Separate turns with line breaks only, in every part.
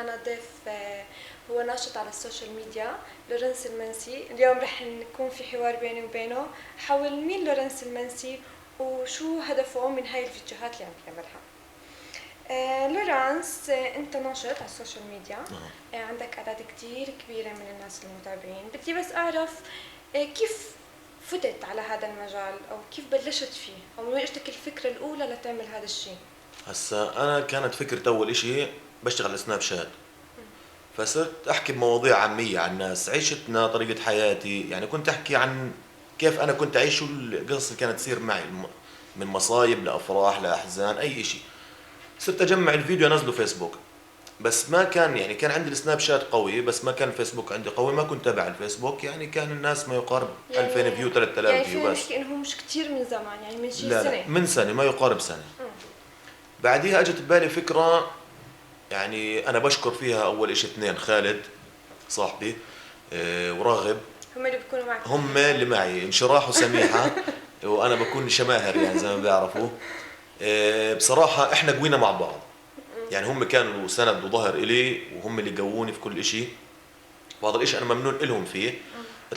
معنا ضيف هو ناشط على السوشيال ميديا، لورنس المنسي. اليوم رح نكون في حوار بيني وبينه حول مين لورنس المنسي وشو هدفه من هاي الفيديوهات اللي عم يعملها. لورانس، انت ناشط على السوشيال ميديا. عندك اعداد كتير كبيرة من الناس المتابعين. بدي بس اعرف كيف فتت على هذا المجال او كيف بلشت فيه او من وين اجتك الفكرة الاولى لتعمل هذا الشيء؟
هسا انا كانت فكرة اول اشي بشتغل على سناب شات، فصرت احكي بمواضيع عامية عن الناس، عيشتنا، طريقة حياتي، يعني كنت احكي عن كيف انا كنت اعيش والقصص اللي كانت تصير معي من مصايب لافراح لاحزان اي اشي. صرت اجمع الفيديو انزله فيسبوك، بس ما كان يعني كان عندي السناب شات قوي بس ما كان الفيسبوك عندي قوي، ما كنت تابع الفيسبوك، يعني كان الناس ما يقارب 2000 فيو 3000 فيو
فينا
بس.
نحكي انه هو مش كتير من زمان، يعني من شي
لا
سنة.
من سنة، ما يقارب سنة. بعديها اجت ببالي فكرة، يعني انا بشكر فيها اول اشي اثنين، خالد صاحبي وراغب،
هم اللي بيكونوا معك
هم اللي معي، انشراح وسميحة وانا بكون شماهر يعني زي ما بيعرفوا. بصراحة احنا قوينا مع بعض، يعني هم كانوا سند وظهر الي وهم اللي قووني في كل اشي، وهذا الاشي انا ممنون لهم فيه.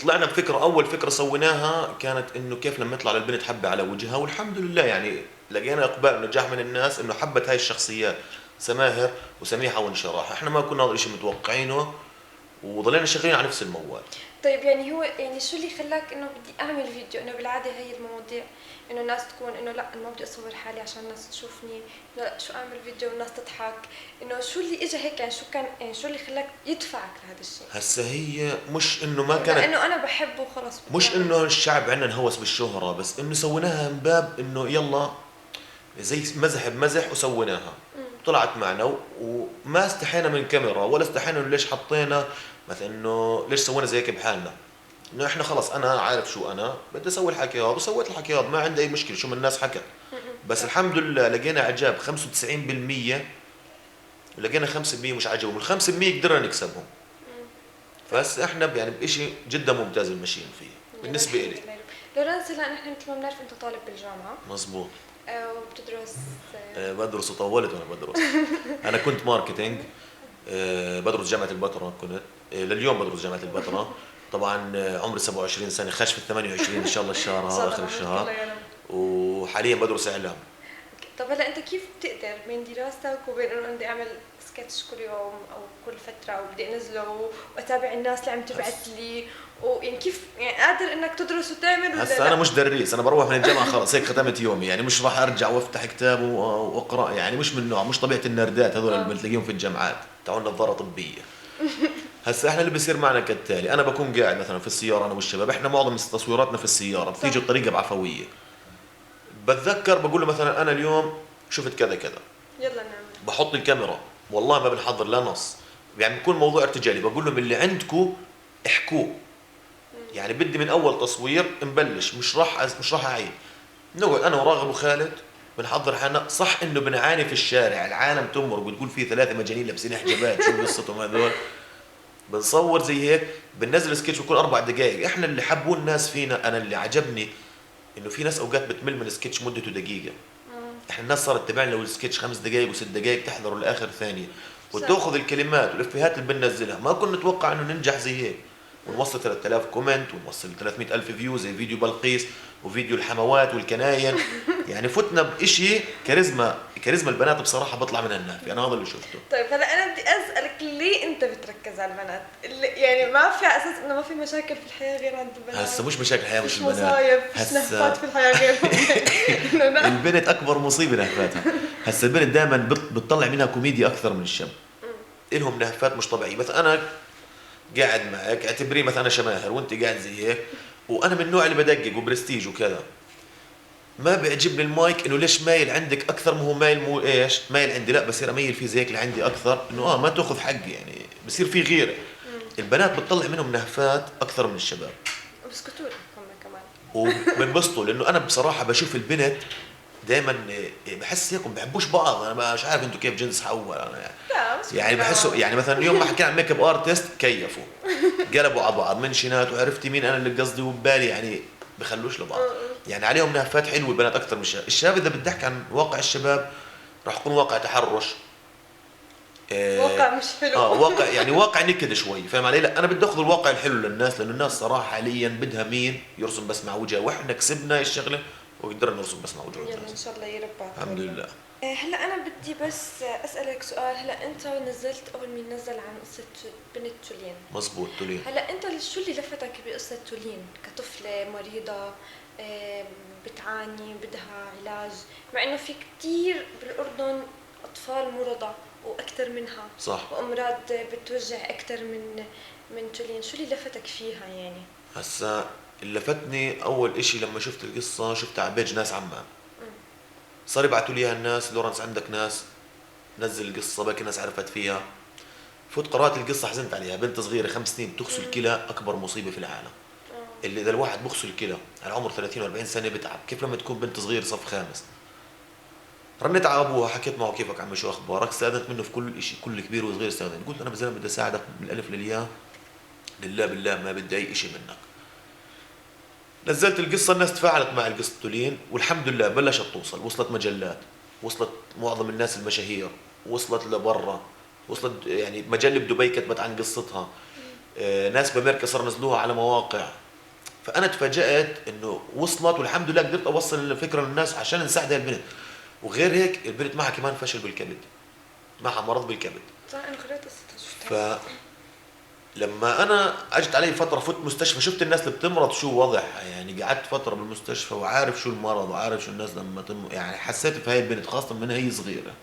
طلعنا بفكرة، اول فكرة سويناها كانت انه كيف لما يطلع للبنت حبة على وجهها، والحمد لله يعني لقينا اقبال ونجاح من الناس انه حبت هاي الشخصيات سماهر وسميحة وانشراح. احنا ما كنا هذا الاشي متوقعينه وظلينا شغالين على نفس الموال.
طيب يعني هو يعني شو اللي خلاك انه بدي اعمل فيديو؟ انه بالعاده هي المواضيع انه الناس تكون انه لا انا ما بدي اصور حالي عشان الناس تشوفني، لا شو اعمل فيديو والناس تضحك، انه شو اللي اجى هيك؟ يعني شو كان، يعني شو اللي خلاك يدفعك لهذا الشيء؟
هسا هي مش انه ما كانت،
لانه انا بحبه وخلص بدي
مش
أعمل.
انه الشعب عندنا انهوس بالشهرة، بس انه سويناها من باب انه يلا زي مزح بمزح وسويناها. طلعت معنا وما استحينا من كاميرا ولا استحينا انه ليش حطينا مثلا انه ليش سوينا زي هيك بحالنا، انه احنا خلص انا عارف شو انا بدي اسوي الحكي هذا وسويت الحكي هذا، ما عندي اي مشكله شو من الناس حكت. بس الحمد لله لقينا اعجاب 95%، ولقينا 5% مش عجبهم، ال 5% قدرنا نكسبهم. بس احنا يعني بشيء جدا ممتاز ماشيين فيه بالنسبه لي.
لورنس، هلا نحن مثل ما بنعرف انت طالب بالجامعه.
مزبوط.
وبتدرس.
بدرس وطولت وانا بدرس. انا كنت ماركتينج، بدرس جامعه البتراء، كنت لليوم بدرس جامعه البتراء. طبعا عمري 27 سنه، خش في ال 28 ان شاء الله الشهر هذا اخر الشهر، وحاليا بدرس اعلام.
طب هلا انت كيف بتقدر بين دراستك وبين انه بدي اعمل سكتش كل يوم او كل فتره وبدي انزله واتابع الناس اللي عم تبعث لي، ويعني كيف يعني قادر انك تدرس وتعمل ولا
هسا انا مش دريس، انا بروح من الجامعه خلص هيك ختمت يومي، يعني مش راح ارجع وافتح كتاب واقرا، يعني مش من نوع، مش طبيعه النردات هذول اللي بتلاقيهم في الجامعات تاعون نظاره طبيه. هسا احنا اللي بصير معنا كالتالي، انا بكون قاعد مثلا في السياره انا والشباب، احنا معظم تصويراتنا في السياره بتيجي بطريقه بعفويه. بتذكر بقول له مثلا انا اليوم شفت كذا كذا،
يلا نعمل.
بحط الكاميرا، والله ما بنحضر لا نص، يعني بكون موضوع ارتجالي، بقول لهم اللي عندكم احكوه، يعني بدي من اول تصوير نبلش، مش راح اعيد. نقعد انا وراغب وخالد بنحضر حالنا، صح انه بنعاني في الشارع، العالم تمر بتقول في ثلاثه مجانين لابسين حجابات شو قصتهم هذول، بنصور زي هيك، بننزل سكتش بكل 4 دقائق. احنا اللي حبوه الناس فينا، انا اللي عجبني انه في ناس اوقات بتمل من السكتش مدته دقيقه، احنا الناس صارت تبعنا لو السكتش 5 دقائق و6 دقائق تحضروا لاخر ثانيه وتاخذ الكلمات والافيهات اللي بننزلها. ما كنا نتوقع انه ننجح زي هيك ونوصل 3000 كومنت ونوصل 300 الف فيو زي فيديو بلقيس وفيديو الحموات والكناين. يعني فتنا بإشي كاريزما البنات بصراحه بطلع منها النافي، انا هذا اللي شفته.
طيب هلا انا بدي اسالك ليه انت بتركز على البنات؟ اللي يعني ما في اساس انه ما في مشاكل في الحياه غير عند البنات؟
هسه مش مشاكل الحياه مش البنات،
مصايب، مش نهفات في الحياه غيرهم.
البنت اكبر مصيبه نهفاتها. هسه البنت دائما بتطلع منها كوميديا اكثر من الشاب، إلهم نهفات مش طبيعيه. بس انا قاعد معك اعتبريه مثلا انا شماهر وانت قاعد زي هيك، وانا من النوع اللي بدقق وبرستيج وكذا، ما بيعجبني المايك انه ليش مايل عندك اكثر ما هو مايل، مو ايش مايل عندي، لا بصير اميل فيه زي هيك لعندي اكثر، انه ما تاخذ حقي، يعني بصير في غيره. البنات بتطلع منهم نهفات اكثر من الشباب،
بسكتوا هم كمان
وبنبسطوا، لانه انا بصراحه بشوف البنت دائما بحس هيك ما بحبوش بعض. انا مش عارف انتم كيف جنس حول انا يعني.
لا مش
يعني بحسوا يعني مثلا اليوم ما حكينا عن ميك اب ارتست كيفوا قلبوا على بعض منشنات، وعرفتي مين انا اللي قصدي وبالي، يعني بخلوش لبعض. يعني عليهم نهفات حلوه البنات اكثر من الشباب. الشباب اذا بدي احكي عن واقع الشباب راح يكون واقع تحرش،
واقع مش حلو.
واقع يعني واقع نكد شوي، فاهم علي؟ لا انا بدي اخذ الواقع الحلو للناس، لانه الناس صراحه حاليا بدها مين يرسم بس مع وجهه، واحنا كسبنا هاي الشغله وقدرنا نرسم بس مع وجهه.
يلا ان شاء الله يربى.
الحمد لله.
هلا انا بدي بس اسالك سؤال. هلا انت نزلت اول مين نزل عن قصه بنت تولين.
مزبوط تولين.
هلا انت شو اللي لفتك بقصه تولين كطفله مريضه بتعاني بدها علاج، مع انه في كثير بالاردن اطفال مرضى واكثر منها
صح.
وامراض بتوجع اكثر من تولين، شو اللي لفتك فيها يعني؟
هسا اللي لفتني اول اشي لما شفت القصه شفتها على بيج ناس عمان، صار يبعثوا لي اياها الناس، لورنس عندك ناس نزل القصه باقي الناس عرفت فيها. فوت قرات القصه حزنت عليها، بنت صغيره 5 سنين بتغسل كلى، اكبر مصيبه في العالم. اللي اذا الواحد بغسل كلى على عمر 30 و40 سنه بتعب، كيف لما تكون بنت صغيره صف خامس؟ رنيت على ابوها حكيت معه كيفك عمي شو اخبارك، استاذنت منه في كل شيء، كل كبير وصغير استاذنت، قلت انا زلمه بدي اساعدك من الالف للياء، لله بالله ما بدي اي شيء منك. نزلت القصه الناس تفاعلت مع القصه تولين، والحمد لله بلشت توصل، وصلت مجلات، وصلت معظم الناس المشاهير، وصلت لبرا، وصلت يعني مجله بدبي كتبت عن قصتها، ناس بامريكا صاروا نزلوها على مواقع. فانا تفاجات انه وصلت، والحمد لله قدرت اوصل الفكره للناس عشان نساعد هاي البنت. وغير هيك البنت معها كمان فشل بالكبد، معها مرض بالكبد.
صح انا قرأت قصتها شفتها.
لما انا اجت علي فتره فوت مستشفى، شفت الناس اللي بتمرض شو وضعها، يعني قعدت فتره بالمستشفى وعارف شو المرض وعارف شو الناس لما يعني حسيت في هاي البنت خاصه من هي صغيره.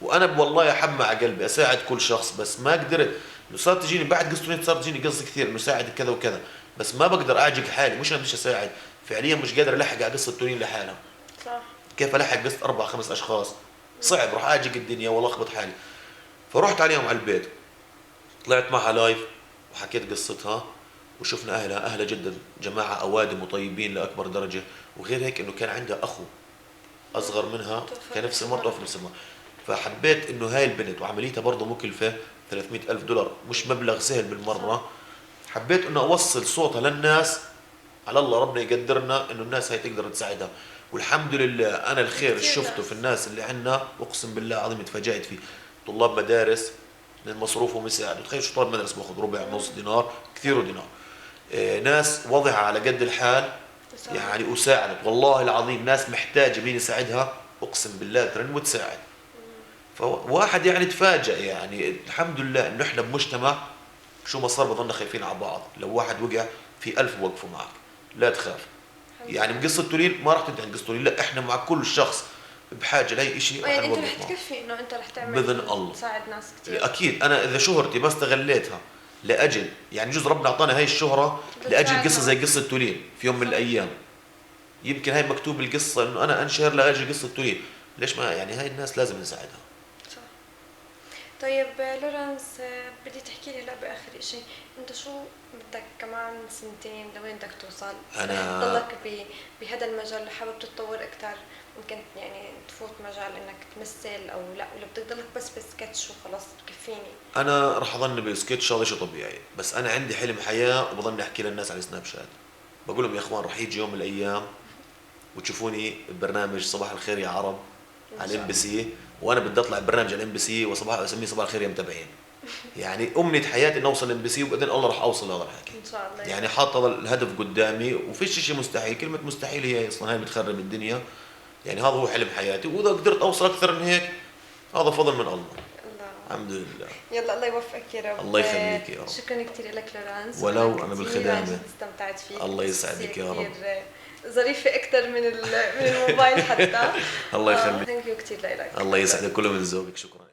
وانا والله احب مع قلبي اساعد كل شخص، بس ما قدرت. صارت تجيني بعد قصه صارت تجيني قصص كثير انه ساعد كذا وكذا، بس ما بقدر اعجق حالي، مش انا بديش اساعد فعليا، مش قادر الحق على قصه تولين لحالها.
صح.
كيف الحق قصه 4 5 اشخاص؟ صعب، راح اعجق الدنيا والخبط حالي. فرحت عليهم على البيت، طلعت معها لايف وحكيت قصتها، وشفنا اهلها جدا جماعه اوادم وطيبين لاكبر درجه. وغير هيك انه كان عندها اخو اصغر منها كان نفس المرض توفى نفس المرض. فحبيت انه هاي البنت وعمليتها برضه مكلفه $300,000 مش مبلغ سهل بالمره. حبيت انه اوصل صوتها للناس، على الله ربنا يقدرنا انه الناس هاي تقدر تساعدها. والحمد لله انا الخير اللي شفته في الناس اللي عندنا اقسم بالله العظيم تفاجأت فيه. طلاب مدارس من مصروفهم يساعدوا، تخيل شو طالب مدرسه باخذ ربع نص دينار كثير دينار. ناس وضعها على قد الحال يعني وساعدت، والله العظيم ناس محتاجه مين يساعدها اقسم بالله ترن وتساعد. فواحد يعني تفاجأ، يعني الحمد لله انه احنا بمجتمع شو ما صار بضلنا خايفين على بعض، لو واحد وقع في 1000 وقفوا معك لا تخاف. يعني بقصه تولين ما راح تنتهي عن قصه تولين، لا احنا مع كل شخص بحاجه لاي شيء
يعني انت رح تكفي انه انت رح تعمل
باذن الله
تساعد ناس كثير.
اكيد انا اذا شهرتي ما استغليتها لاجل، يعني جزء ربنا اعطانا هاي الشهره لاجل قصه زي قصه تولين في يوم من الايام، يمكن هاي مكتوب بالقصه انه انا انشهر لاجل قصه تولين، ليش ما يعني هاي الناس لازم نساعدها.
صح. طيب لورنس بدي تحكي لي هلا باخر شيء، انت شو بدك كمان سنتين لوين بدك توصل؟
انا
تضلك بهذا المجال اللي حابب تتطور اكثر، ممكن يعني تفوت مجال انك تمثل او لا، ولا بدك تضلك بس بسكتش وخلاص بكفيني؟
انا راح اضلني بالسكتش، هذا شيء طبيعي، بس انا عندي حلم حياه وبضلني احكي للناس على سناب شات، بقول لهم يا اخوان راح يجي يوم من الايام وتشوفوني ببرنامج صباح الخير يا عرب على الام بي سي، وانا بدي اطلع ببرنامج على الام بي سي وصباح اسميه صباح الخير يا متابعين. يعني امنيه حياتي اني اوصل الام بي سي، وباذن الله راح اوصل هذا الحكي
ان شاء الله.
يعني حاط هذا الهدف قدامي، وفيش شيء مستحيل، كلمه مستحيل هي اصلا هاي بتخرب الدنيا. يعني هذا هو حلم حياتي، واذا قدرت اوصل اكثر من هيك هذا فضل من الله. الحمد لله.
يلا الله يوفقك يا رب.
الله يخليك يا رب.
شكرا كثير لك لورانس.
ولو انا بالخدامه
استمتعت فيك.
الله يسعدك يا رب.
ظريفه اكثر من الموبايل حتى.
الله يخليك.
ثانك يو كثير لك.
الله يسعدك، كله من ذوقك، شكرا.